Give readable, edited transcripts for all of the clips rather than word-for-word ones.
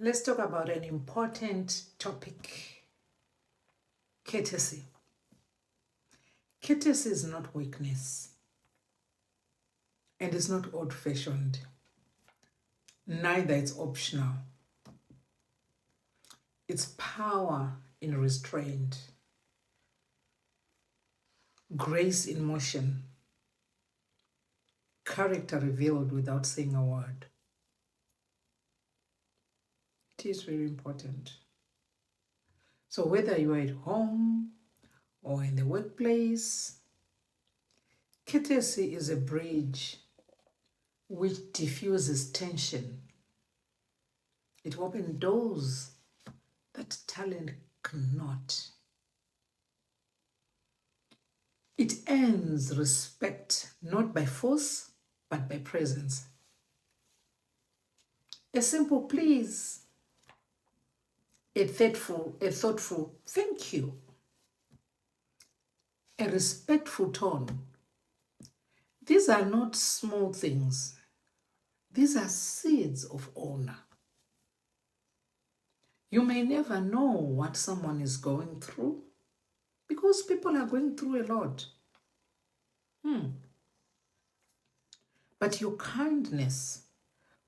Let's talk about an important topic: courtesy. Courtesy is not weakness and it's not old fashioned, neither it's optional. It's power in restraint, grace in motion, character revealed without saying a word. It is very important. So, whether you are at home or in the workplace, courtesy is a bridge which diffuses tension. It opens doors that talent cannot. It earns respect not by force but by presence. A simple please, a thoughtful thank you, a respectful tone. These are not small things. These are seeds of honor. You may never know what someone is going through because people are going through a lot. But your kindness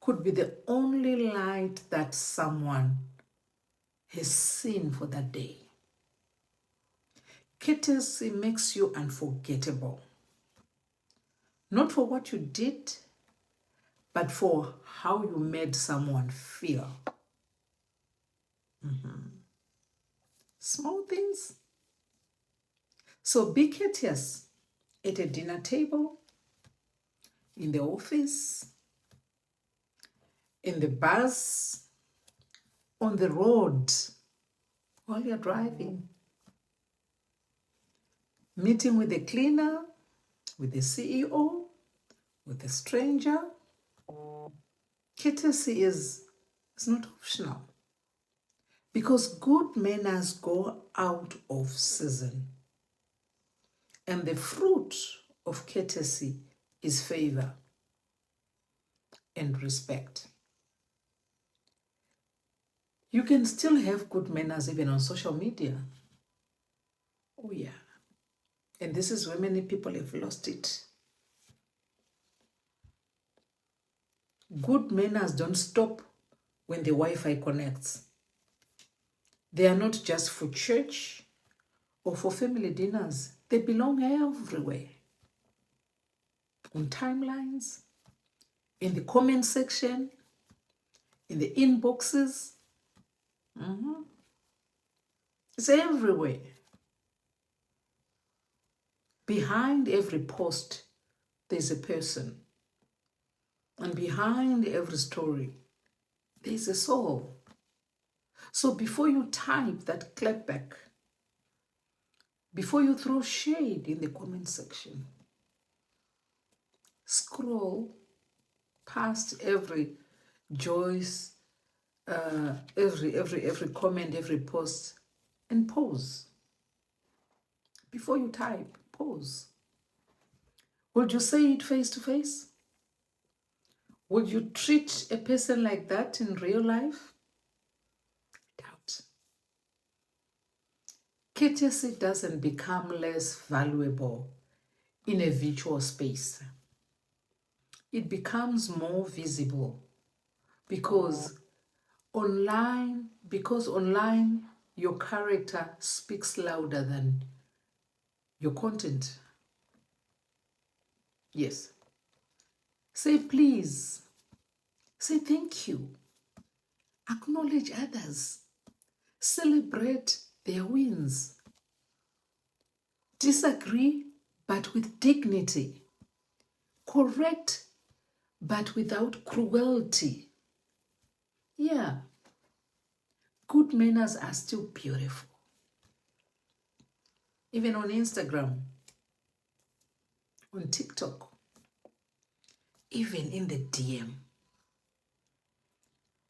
could be the only light that someone has seen for that day. Courtesy makes you unforgettable. Not for what you did, but for how you made someone feel. Small things. So be courteous at a dinner table, in the office, in the bus, on the road, while you're driving, meeting with the cleaner, with the CEO, with a stranger. Courtesy is not optional because good manners go out of season. And the fruit of courtesy is favor and respect. You can still have good manners even on social media. Oh, yeah. And this is where many people have lost it. Good manners don't stop when the Wi-Fi connects. They are not just for church or for family dinners. They belong everywhere. On timelines, in the comment section, in the inboxes. It's everywhere. Behind every post, there's a person. And behind every story, there's a soul. So before you type that clapback, before you throw shade in the comment section, scroll past every Joyce, every comment, every post, and pause. Before you type, pause. Would you say it face to face? Would you treat a person like that in real life? Doubt. Courtesy doesn't become less valuable in a virtual space. It becomes more visible because online your character speaks louder than your content. Yes. Say please. Say thank you. Acknowledge others. Celebrate their wins. Disagree, but with dignity. Correct, but without cruelty. Yeah. Good manners are still beautiful. Even on Instagram, on TikTok, even in the DM.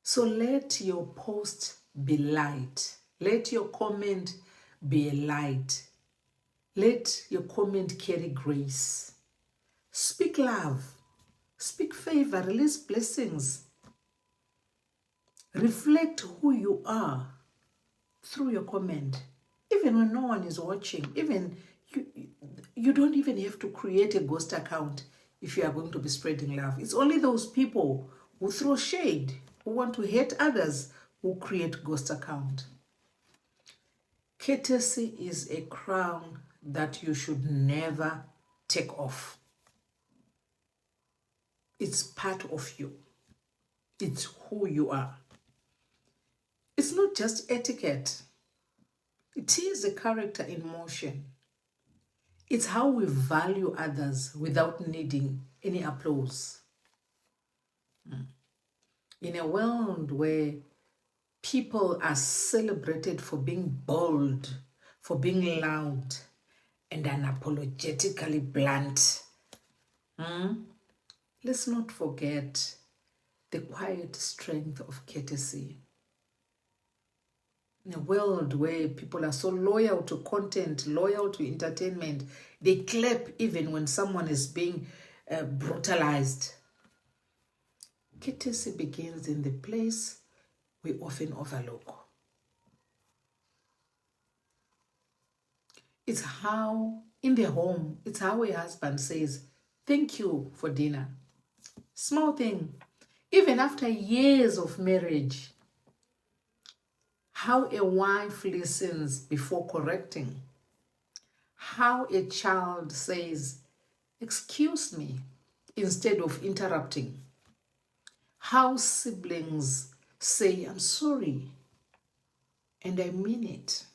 So let your post be light. Let your comment be a light. Let your comment carry grace. Speak love. Speak favor. Release blessings. Reflect who you are through your comment. Even when no one is watching, even you don't even have to create a ghost account if you are going to be spreading love. It's only those people who throw shade, who want to hate others, who create ghost account. Courtesy is a crown that you should never take off. It's part of you. It's who you are. It's not just etiquette. It is a character in motion. It's how we value others without needing any applause. In a world where people are celebrated for being bold, for being loud, and unapologetically blunt, let's not forget the quiet strength of courtesy. In a world where people are so loyal to content, loyal to entertainment, they clap even when someone is being brutalized. Courtesy begins in the place we often overlook. It's how, in the home, it's how a husband says, "Thank you for dinner." Small thing. Even after years of marriage, how a wife listens before correcting. How a child says, "Excuse me," instead of interrupting. How siblings say, "I'm sorry, and I mean it."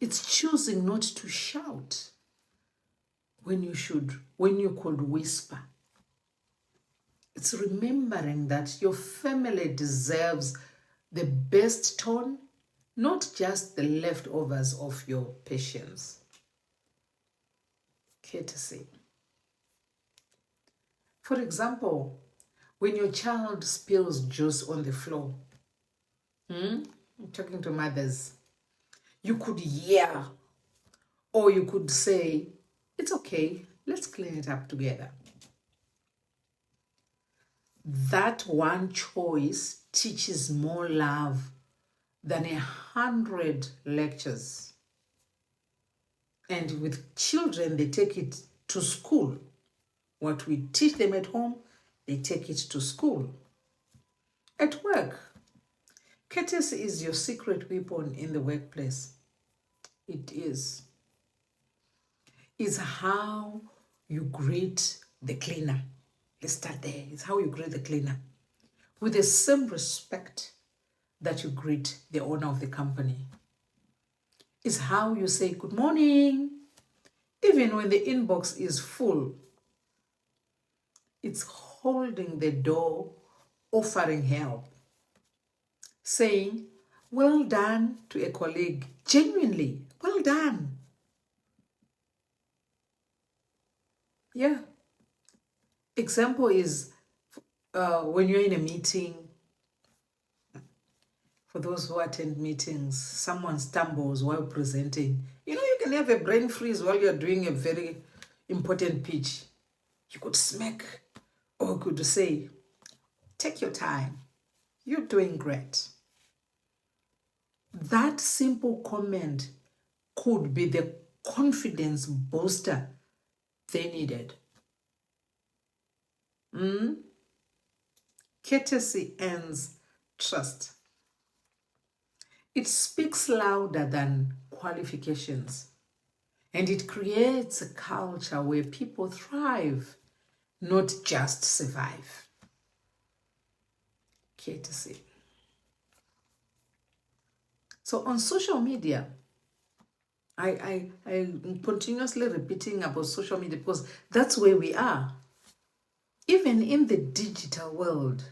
It's choosing not to shout when you could whisper. It's remembering that your family deserves the best tone, not just the leftovers of your patience. Courtesy. For example, when your child spills juice on the floor, I'm talking to mothers, you could yell, or you could say, "It's okay, let's clean it up together." That one choice teaches more love than 100 lectures. And with children, they take it to school. What we teach them at home, they take it to school. At work, courtesy is your secret weapon in the workplace. It is. It's how you greet the cleaner. Let's start there. It's how you greet the cleaner. With the same respect that you greet the owner of the company. It's how you say good morning, even when the inbox is full. It's holding the door, offering help, saying, "Well done," to a colleague, genuinely, "Well done." Yeah. Example is when you're in a meeting. For those who attend meetings, someone stumbles while presenting. You can have a brain freeze while you're doing a very important pitch. You could smack, or could say, "Take your time. You're doing great." That simple comment could be the confidence booster they needed. Courtesy earns trust. It speaks louder than qualifications, and it creates a culture where people thrive, not just survive. Courtesy. So on social media, I'm continuously repeating about social media because that's where we are. Even in the digital world,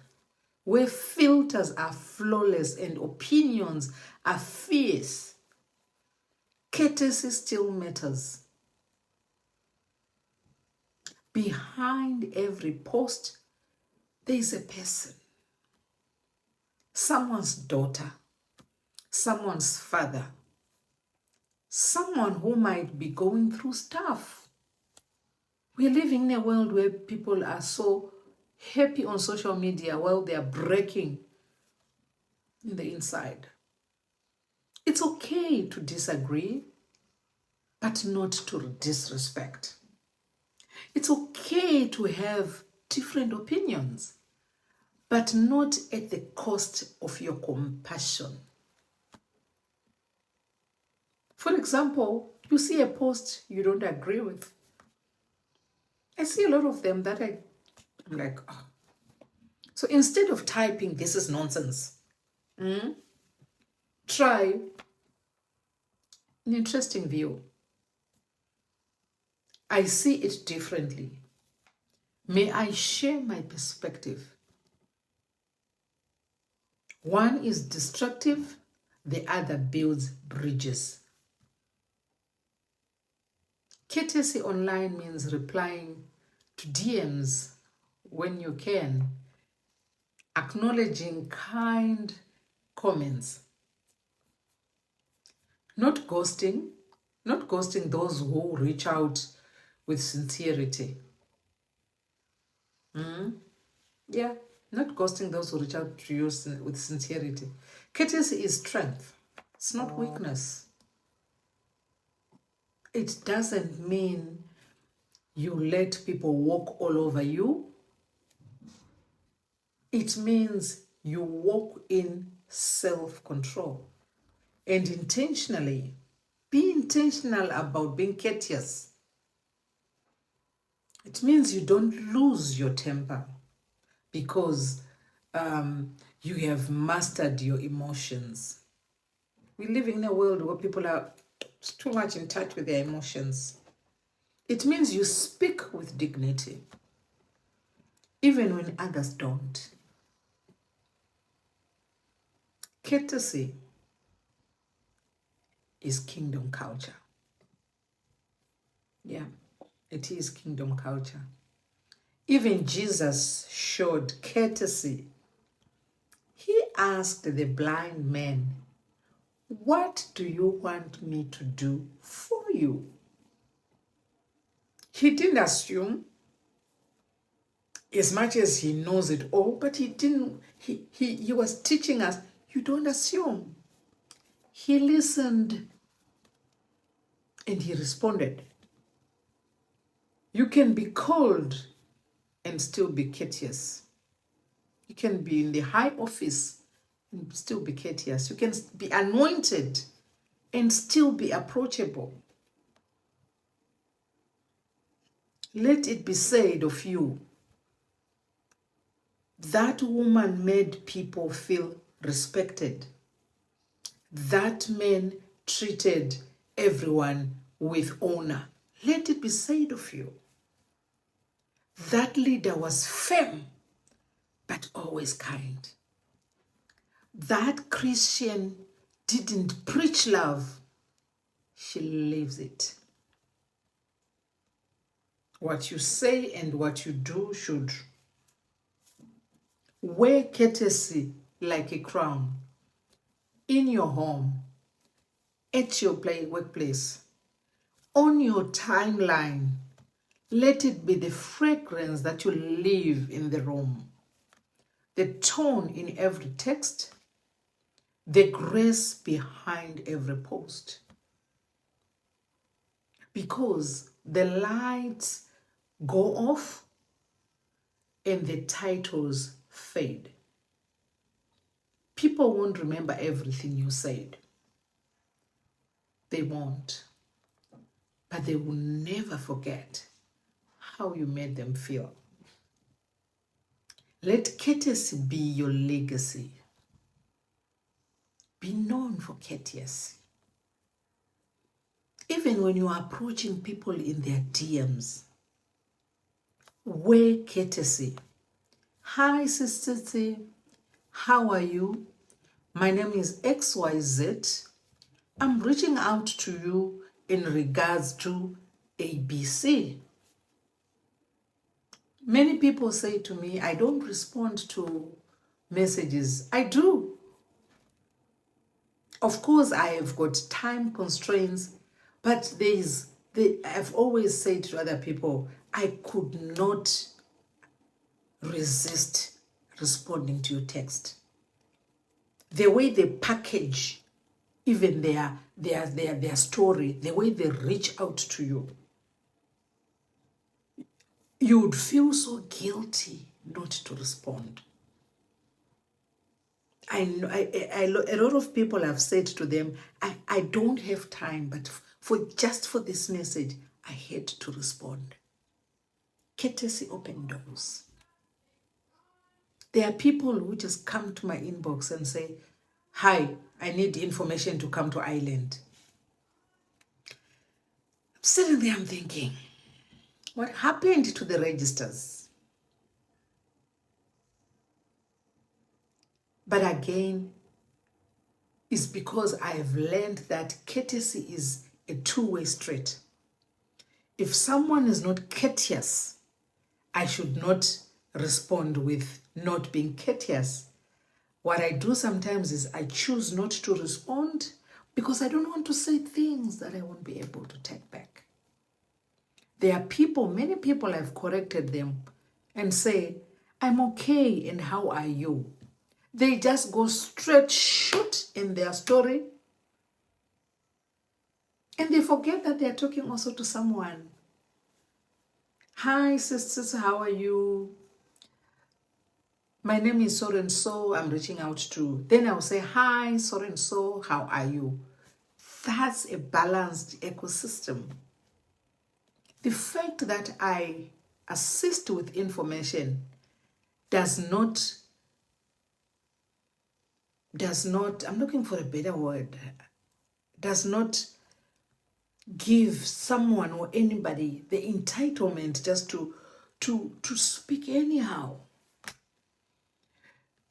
where filters are flawless and opinions are fierce, courtesy still matters. Behind every post, there is a person. Someone's daughter, someone's father, someone who might be going through stuff. We're living in a world where people are so happy on social media while they are breaking in the inside. It's okay to disagree, but not to disrespect. It's okay to have different opinions, but not at the cost of your compassion. For example, you see a post you don't agree with. I see a lot of them that I'm like, oh. So instead of typing, this is nonsense, try an interesting view. I see it differently. May I share my perspective? One is destructive, the other builds bridges. Courtesy online means replying to DMs when you can, acknowledging kind comments, not ghosting those who reach out with sincerity. Yeah, not ghosting those who reach out to you with sincerity. Courtesy is strength. It's not weakness. It doesn't mean you let people walk all over you. It means you walk in self-control and intentionally. Be intentional about being courteous. It means you don't lose your temper because you have mastered your emotions. We live in a world where people are too much in touch with their emotions. It means you speak with dignity, even when others don't. Courtesy is kingdom culture. Yeah, it is kingdom culture. Even Jesus showed courtesy. He asked the blind man, "What do you want me to do for you?" He didn't assume, as much as he knows it all, but he was teaching us, you don't assume. He listened and he responded. You can be cold and still be courteous. You can be in the high office and still be courteous. You can be anointed and still be approachable. Let it be said of you, that woman made people feel respected. That man treated everyone with honor. Let it be said of you. That leader was firm, but always kind. That Christian didn't preach love, she lives it. What you say and what you do should wear courtesy like a crown in your home, at your workplace, on your timeline. Let it be the fragrance that you leave in the room, the tone in every text, the grace behind every post. Because the lights go off and the titles fade. People won't remember everything you said. They won't. But they will never forget how you made them feel. Let courtesy be your legacy. Be known for courtesy. Even when you are approaching people in their DMs, wear courtesy. Hi, Sister T. How are you? My name is XYZ. I'm reaching out to you in regards to ABC. Many people say to me, I don't respond to messages. I do. Of course, I have got time constraints, but I've always said to other people, I could not resist responding to your text. The way they package even their story, the way they reach out to you, you would feel so guilty not to respond. A lot of people have said to them, I don't have time, but for this message, I had to respond. Courtesy open doors. There are people who just come to my inbox and say, hi, I need information to come to Ireland. I'm sitting there, I'm thinking, what happened to the registers? But again, it's because I have learned that courtesy is a two-way street. If someone is not courteous, I should not respond with not being courteous. What I do sometimes is I choose not to respond because I don't want to say things that I won't be able to take back. There are people, many people have corrected them and say, I'm okay, and how are you? They just go straight shoot in their story and they forget that they're talking also to someone. Hi, sisters, how are you? My name is so and so, I'm reaching out to. Then I'll say, hi, so and so, how are you? That's a balanced ecosystem. The fact that I assist with information does not, I'm looking for a better word, does not give someone or anybody the entitlement just to speak anyhow.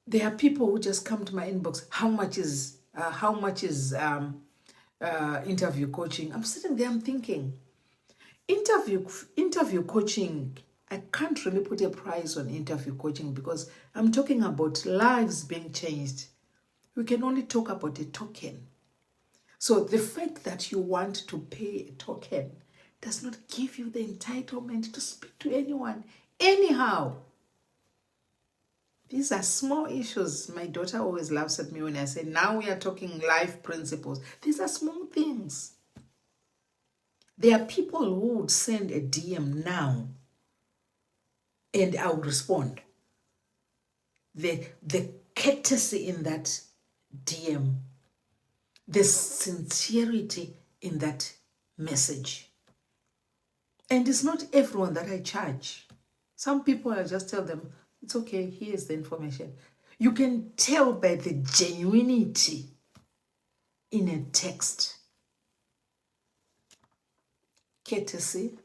There are people who just come to my inbox, how much is interview coaching? I'm sitting there, I'm thinking, interview coaching, I can't really put a price on interview coaching because I'm talking about lives being changed. We can only talk about a token. So the fact that you want to pay a token does not give you the entitlement to speak to anyone anyhow. These are small issues. My daughter always laughs at me when I say, now we are talking life principles. These are small things. There are people who would send a DM now and I would respond. The courtesy in that DM, the sincerity in that message. And it's not everyone that I charge. Some people, I just tell them, it's okay, here's the information. You can tell by the genuinity in a text. Courtesy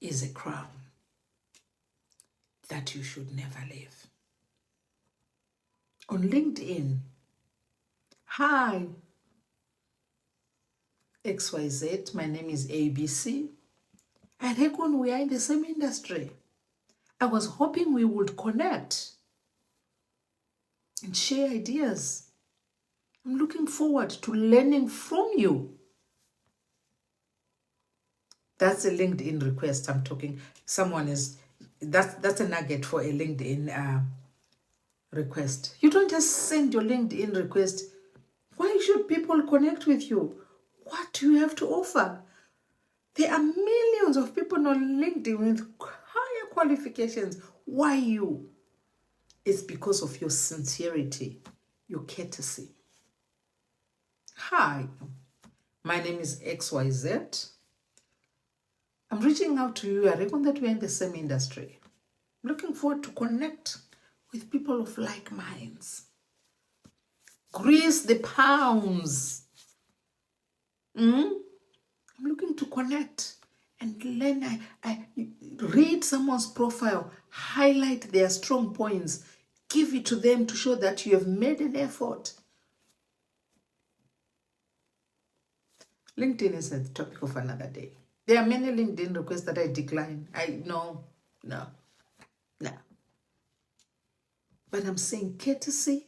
is a crown that you should never leave. On LinkedIn, hi, XYZ, my name is ABC. I reckon we are in the same industry. I was hoping we would connect and share ideas. I'm looking forward to learning from you. That's a LinkedIn request I'm talking. That's a nugget for a LinkedIn request. You don't just send your LinkedIn request. Why should people connect with you? What do you have to offer? There are millions of people on LinkedIn with higher qualifications. Why you? It's because of your sincerity, your courtesy. Hi, my name is XYZ. I'm reaching out to you. I reckon that we're in the same industry. I'm looking forward to connect with people of like minds. Grease the palms. I'm looking to connect and learn. I read someone's profile, highlight their strong points, give it to them to show that you have made an effort. LinkedIn is a topic of another day. There are many LinkedIn requests that I decline. No. But I'm saying courtesy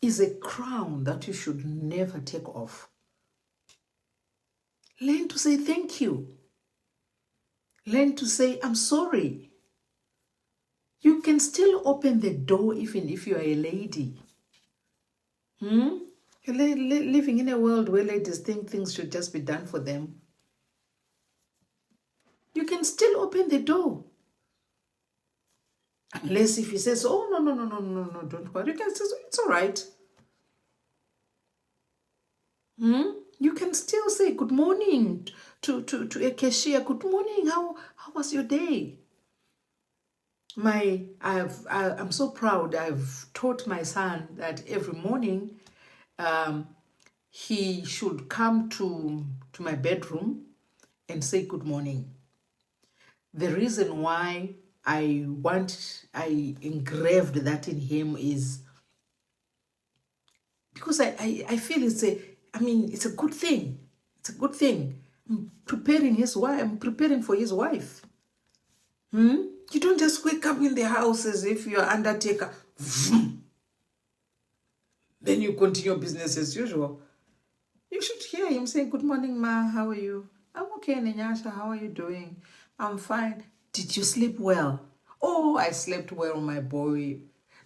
is a crown that you should never take off. Learn to say thank you. Learn to say, I'm sorry. You can still open the door even if you are a lady. You're living in a world where ladies think things should just be done for them. You can still open the door. Unless if he says, oh, no, don't worry. You can say, it's all right. You can still say good morning to a cashier. Good morning. How was your day? I'm so proud. I've taught my son that every morning, he should come to my bedroom and say good morning. The reason why I engraved that in him is because I feel it's a good thing. It's a good thing. I'm preparing for his wife. You don't just wake up in the house as if you're undertaker. Then you continue business as usual. You should hear him say, good morning, ma, how are you? I'm okay, Nenyasha, how are you doing? I'm fine. Did you sleep well? Oh, I slept well, my boy.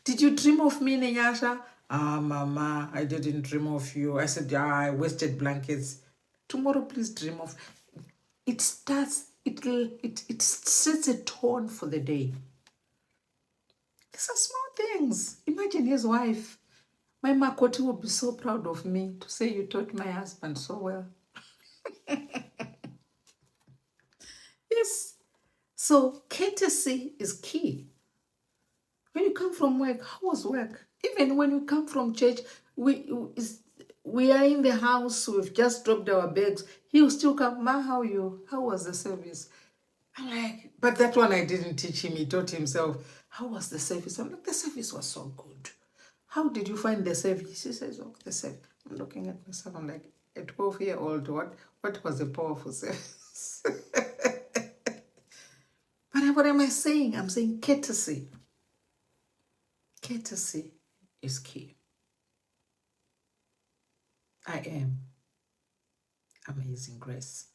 Did you dream of me, Nenyasha? Ah, mama, I didn't dream of you. I said, I wasted blankets. Tomorrow, please dream of. It sets a tone for the day. These are small things. Imagine his wife. My Makoti will be so proud of me to say you taught my husband so well. Yes. So courtesy is key. When you come from work, how was work? Even when we come from church, we are in the house, we've just dropped our bags. He will still come, ma, how are you? How was the service? I'm like, but that one I didn't teach him. He taught himself. How was the service? I'm like, the service was so good. How did you find the service? He says, oh, the service. I'm looking at myself. I'm like, a 12-year-old, what was a powerful service? But what am I saying? I'm saying courtesy. Courtesy is key. I am Amazing Grace.